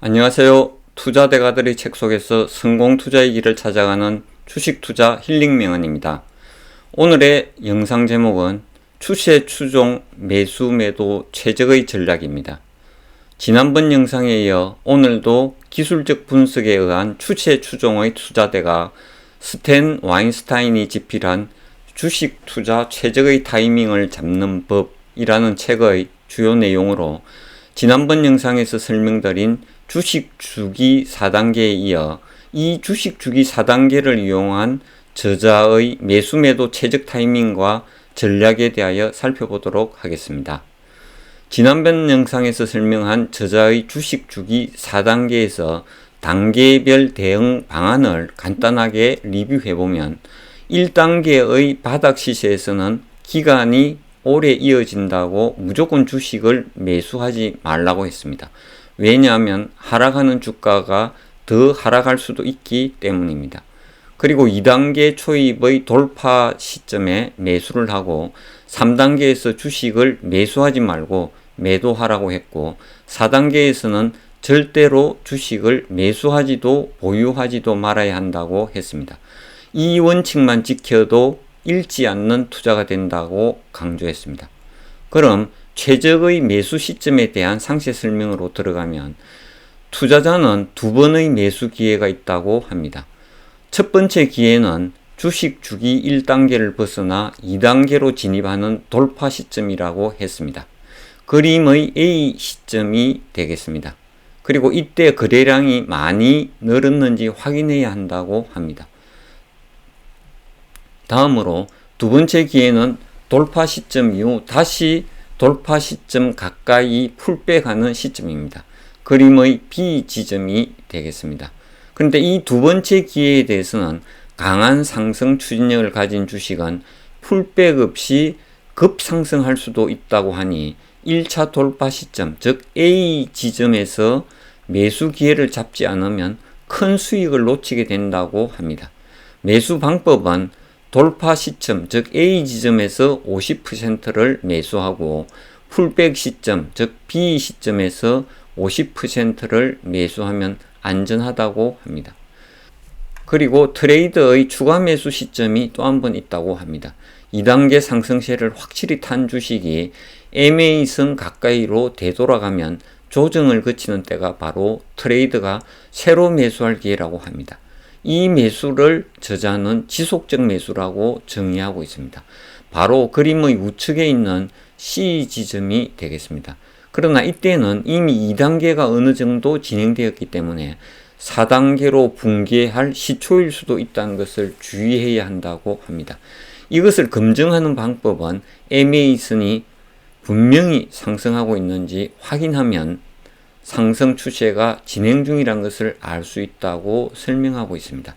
안녕하세요. 투자대가들의 책 속에서 성공 투자의 길을 찾아가는 주식투자 힐링명언입니다. 오늘의 영상 제목은 추세 추종 매수 매도 최적의 전략입니다. 지난번 영상에 이어 오늘도 기술적 분석에 의한 추세 추종의 투자대가 스탠 와인스타인이 집필한 주식 투자 최적의 타이밍을 잡는 법이라는 책의 주요 내용으로 지난번 영상에서 설명드린 주식 주기 4단계에 이어 이 주식 주기 4단계를 이용한 저자의 매수 매도 최적 타이밍과 전략에 대하여 살펴보도록 하겠습니다. 지난번 영상에서 설명한 저자의 주식 주기 4단계에서 단계별 대응 방안을 간단하게 리뷰해보면 1단계의 바닥 시세에서는 기간이 오래 이어진다고 무조건 주식을 매수하지 말라고 했습니다. 왜냐하면 하락하는 주가가 더 하락할 수도 있기 때문입니다. 그리고 2단계 초입의 돌파 시점에 매수를 하고 3단계에서 주식을 매수하지 말고 매도하라고 했고 4단계에서는 절대로 주식을 매수하지도 보유하지도 말아야 한다고 했습니다. 이 원칙만 지켜도 잃지 않는 투자가 된다고 강조했습니다. 그럼 최적의 매수 시점에 대한 상세 설명으로 들어가면 투자자는 두 번의 매수 기회가 있다고 합니다. 첫 번째 기회는 주식 주기 1단계를 벗어나 2단계로 진입하는 돌파 시점이라고 했습니다. 그림의 A 시점이 되겠습니다. 그리고 이때 거래량이 많이 늘었는지 확인해야 한다고 합니다. 다음으로 두 번째 기회는 돌파 시점 이후 다시 돌파 시점 가까이 풀백하는 시점입니다. 그림의 B 지점이 되겠습니다. 그런데 이 두 번째 기회에 대해서는 강한 상승 추진력을 가진 주식은 풀백 없이 급상승할 수도 있다고 하니 1차 돌파 시점, 즉 A 지점에서 매수 기회를 잡지 않으면 큰 수익을 놓치게 된다고 합니다. 매수 방법은 돌파 시점, 즉 A 지점에서 50%를 매수하고 풀백 시점, 즉 B 시점에서 50%를 매수하면 안전하다고 합니다. 그리고 트레이더의 추가 매수 시점이 또 한 번 있다고 합니다. 2단계 상승세를 확실히 탄 주식이 MA선 가까이로 되돌아가면 조정을 거치는 때가 바로 트레이더가 새로 매수할 기회라고 합니다. 이 매수를 저자는 지속적 매수라고 정의하고 있습니다. 바로 그림의 우측에 있는 C 지점이 되겠습니다. 그러나 이때는 이미 2단계가 어느 정도 진행되었기 때문에 4단계로 붕괴할 시초일 수도 있다는 것을 주의해야 한다고 합니다. 이것을 검증하는 방법은 MA선이 분명히 상승하고 있는지 확인하면 상승 추세가 진행 중이라는 것을 알 수 있다고 설명하고 있습니다.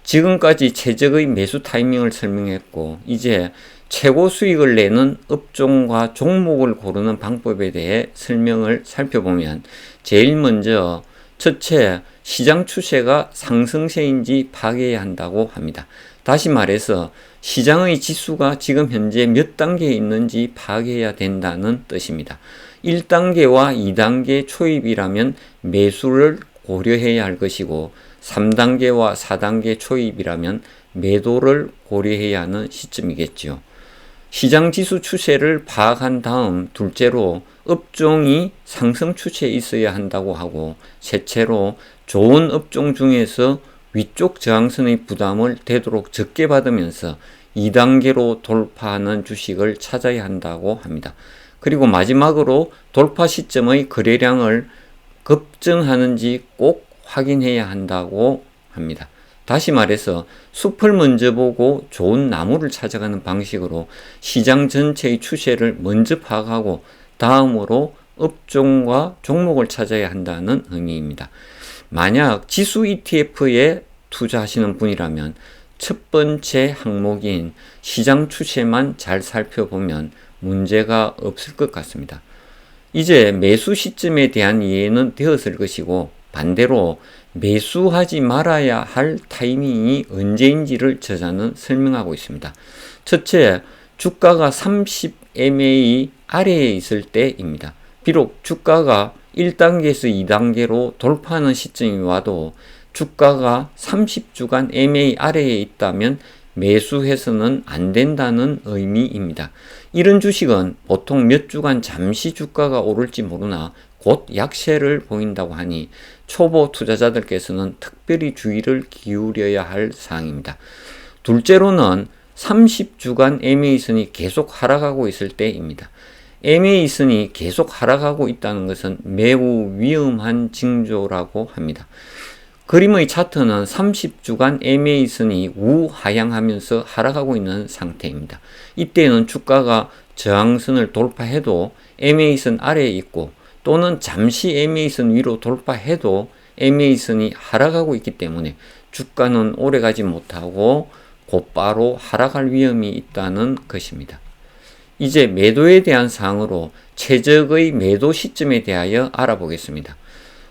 지금까지 최적의 매수 타이밍을 설명했고 이제 최고 수익을 내는 업종과 종목을 고르는 방법에 대해 설명을 살펴보면 제일 먼저 첫째, 시장 추세가 상승세인지 파악해야 한다고 합니다. 다시 말해서 시장의 지수가 지금 현재 몇 단계에 있는지 파악해야 된다는 뜻입니다. 1단계와 2단계 초입이라면 매수를 고려해야 할 것이고 3단계와 4단계 초입이라면 매도를 고려해야 하는 시점이겠죠. 시장 지수 추세를 파악한 다음 둘째로 업종이 상승 추세에 있어야 한다고 하고 셋째로 좋은 업종 중에서 위쪽 저항선의 부담을 되도록 적게 받으면서 2단계로 돌파하는 주식을 찾아야 한다고 합니다. 그리고 마지막으로 돌파 시점의 거래량을 급증하는지 꼭 확인해야 한다고 합니다. 다시 말해서 숲을 먼저 보고 좋은 나무를 찾아가는 방식으로 시장 전체의 추세를 먼저 파악하고 다음으로 업종과 종목을 찾아야 한다는 의미입니다. 만약 지수 ETF에 투자하시는 분이라면 첫 번째 항목인 시장 추세만 잘 살펴보면 문제가 없을 것 같습니다. 이제 매수 시점에 대한 이해는 되었을 것이고 반대로 매수하지 말아야 할 타이밍이 언제인지를 저자는 설명하고 있습니다. 첫째, 주가가 30MA 아래에 있을 때입니다. 비록 주가가 1단계에서 2단계로 돌파하는 시점이 와도 주가가 30주간 MA 아래에 있다면 매수해서는 안 된다는 의미입니다. 이런 주식은 보통 몇 주간 잠시 주가가 오를지 모르나 곧 약세를 보인다고 하니 초보 투자자들께서는 특별히 주의를 기울여야 할 사항입니다. 둘째로는 30주간 MA선이 계속 하락하고 있을 때입니다. MA선이 계속 하락하고 있다는 것은 매우 위험한 징조라고 합니다. 그림의 차트는 30주간 MA선이 우하향하면서 하락하고 있는 상태입니다. 이때는 주가가 저항선을 돌파해도 MA선 아래에 있고 또는 잠시 MA선 위로 돌파해도 MA선이 하락하고 있기 때문에 주가는 오래가지 못하고 곧바로 하락할 위험이 있다는 것입니다. 이제 매도에 대한 사항으로 최적의 매도 시점에 대하여 알아보겠습니다.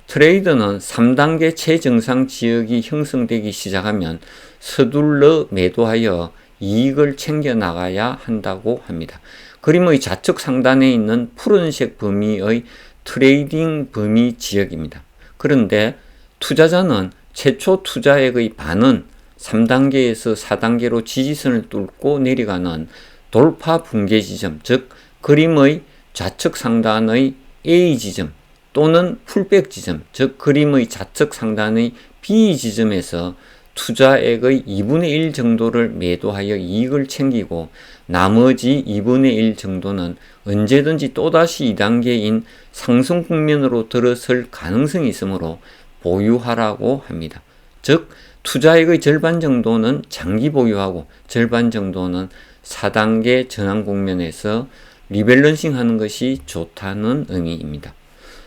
트레이드는 3단계 최정상 지역이 형성되기 시작하면 서둘러 매도하여 이익을 챙겨 나가야 한다고 합니다. 그림의 좌측 상단에 있는 푸른색 범위의 트레이딩 범위 지역입니다. 그런데 투자자는 최초 투자액의 반은 3단계에서 4단계로 지지선을 뚫고 내려가는 돌파 붕괴 지점, 즉 그림의 좌측 상단의 A 지점 또는 풀백 지점, 즉 그림의 좌측 상단의 B 지점에서 투자액의 2분의 1 정도를 매도하여 이익을 챙기고 나머지 2분의 1 정도는 언제든지 또다시 2단계인 상승 국면으로 들어설 가능성이 있으므로 보유하라고 합니다. 즉 투자액의 절반 정도는 장기 보유하고 절반 정도는 4단계 전환 국면에서 리밸런싱 하는 것이 좋다는 의미입니다.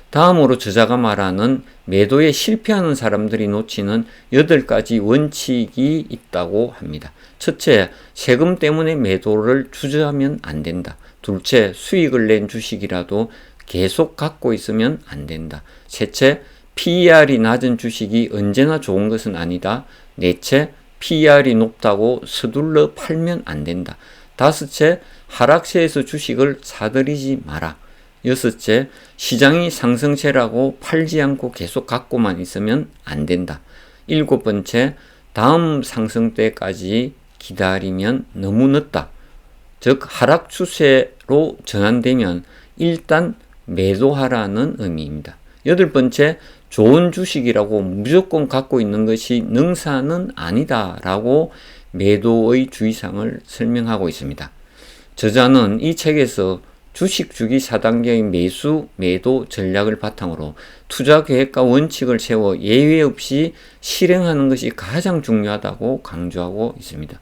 다음으로 저자가 말하는 매도에 실패하는 사람들이 놓치는 8가지 원칙이 있다고 합니다. 첫째, 세금 때문에 매도를 주저하면 안 된다. 둘째, 수익을 낸 주식이라도 계속 갖고 있으면 안 된다. 셋째, PER이 낮은 주식이 언제나 좋은 것은 아니다. 넷째, PER이 높다고 서둘러 팔면 안 된다. 다섯째, 하락세에서 주식을 사들이지 마라. 여섯째, 시장이 상승세라고 팔지 않고 계속 갖고만 있으면 안 된다. 일곱 번째, 다음 상승 때까지 기다리면 너무 늦다. 즉 하락 추세로 전환되면 일단 매도하라는 의미입니다. 여덟 번째, 좋은 주식이라고 무조건 갖고 있는 것이 능사는 아니다 라고 매도의 주의사항을 설명하고 있습니다. 저자는 이 책에서 주식 주기 4단계의 매수, 매도 전략을 바탕으로 투자 계획과 원칙을 세워 예외 없이 실행하는 것이 가장 중요하다고 강조하고 있습니다.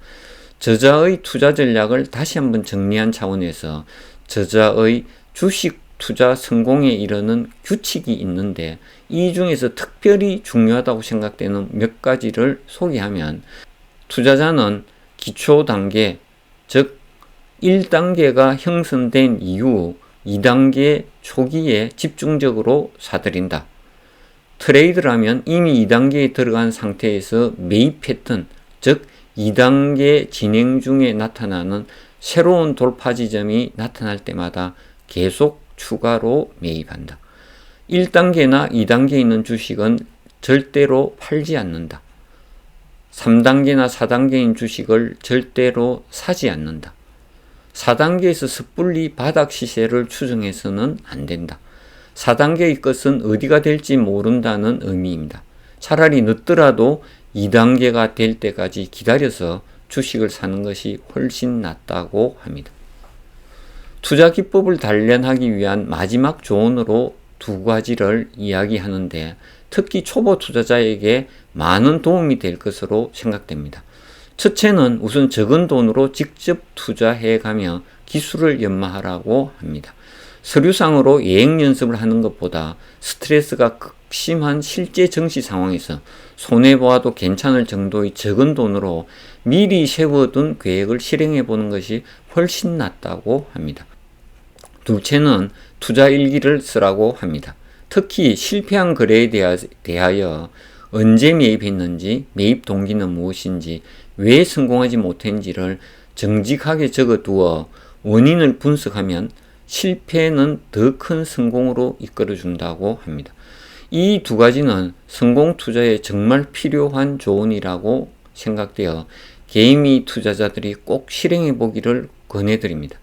저자의 투자 전략을 다시 한번 정리한 차원에서 저자의 주식 투자 성공에 이르는 규칙이 있는데 이 중에서 특별히 중요하다고 생각되는 몇 가지를 소개하면 투자자는 기초 단계, 즉 1단계가 형성된 이후 2단계 초기에 집중적으로 사들인다. 트레이드라면 이미 2단계에 들어간 상태에서 매입 패턴, 즉 2단계 진행 중에 나타나는 새로운 돌파 지점이 나타날 때마다 계속 추가로 매입한다. 1단계나 2단계에 있는 주식은 절대로 팔지 않는다. 3단계나 4단계인 주식을 절대로 사지 않는다. 4단계에서 섣불리 바닥 시세를 추정해서는 안 된다. 4단계의 것은 어디가 될지 모른다는 의미입니다. 차라리 늦더라도 2단계가 될 때까지 기다려서 주식을 사는 것이 훨씬 낫다고 합니다. 투자 기법을 단련하기 위한 마지막 조언으로 두 가지를 이야기하는데 특히 초보 투자자에게 많은 도움이 될 것으로 생각됩니다. 첫째는 우선 적은 돈으로 직접 투자해가며 기술을 연마하라고 합니다. 서류상으로 예행 연습을 하는 것보다 스트레스가 극심한 실제 정시 상황에서 손해보아도 괜찮을 정도의 적은 돈으로 미리 세워둔 계획을 실행해보는 것이 훨씬 낫다고 합니다. 둘째는 투자 일기를 쓰라고 합니다. 특히 실패한 거래에 대하여 언제 매입했는지, 매입 동기는 무엇인지, 왜 성공하지 못했는지를 정직하게 적어두어 원인을 분석하면 실패는 더 큰 성공으로 이끌어준다고 합니다. 이 두 가지는 성공 투자에 정말 필요한 조언이라고 생각되어 개인이 투자자들이 꼭 실행해 보기를 권해드립니다.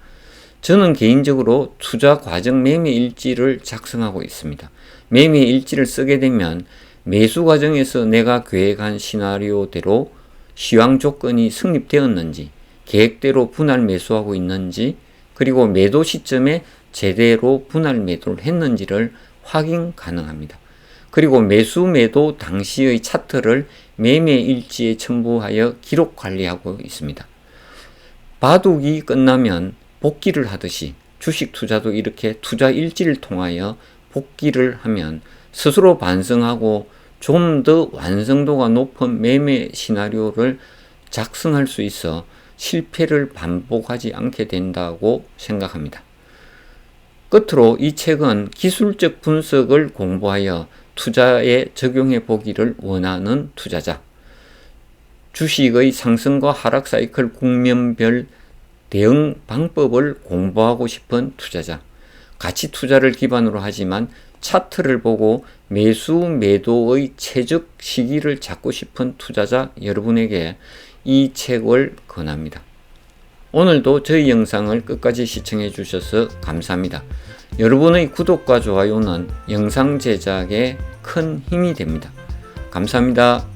저는 개인적으로 투자 과정 매매 일지를 작성하고 있습니다. 매매 일지를 쓰게 되면 매수 과정에서 내가 계획한 시나리오대로 시황 조건이 성립되었는지, 계획대로 분할 매수하고 있는지, 그리고 매도 시점에 제대로 분할 매도를 했는지를 확인 가능합니다. 그리고 매수 매도 당시의 차트를 매매 일지에 첨부하여 기록 관리하고 있습니다. 바둑이 끝나면 복기를 하듯이 주식 투자도 이렇게 투자 일지를 통하여 복기를 하면 스스로 반성하고 좀 더 완성도가 높은 매매 시나리오를 작성할 수 있어 실패를 반복하지 않게 된다고 생각합니다. 끝으로 이 책은 기술적 분석을 공부하여 투자에 적용해 보기를 원하는 투자자, 주식의 상승과 하락 사이클 국면별 대응 방법을 공부하고 싶은 투자자, 가치 투자를 기반으로 하지만 차트를 보고 매수 매도의 최적 시기를 잡고 싶은 투자자 여러분에게 이 책을 권합니다. 오늘도 저희 영상을 끝까지 시청해 주셔서 감사합니다. 여러분의 구독과 좋아요는 영상 제작에 큰 힘이 됩니다. 감사합니다.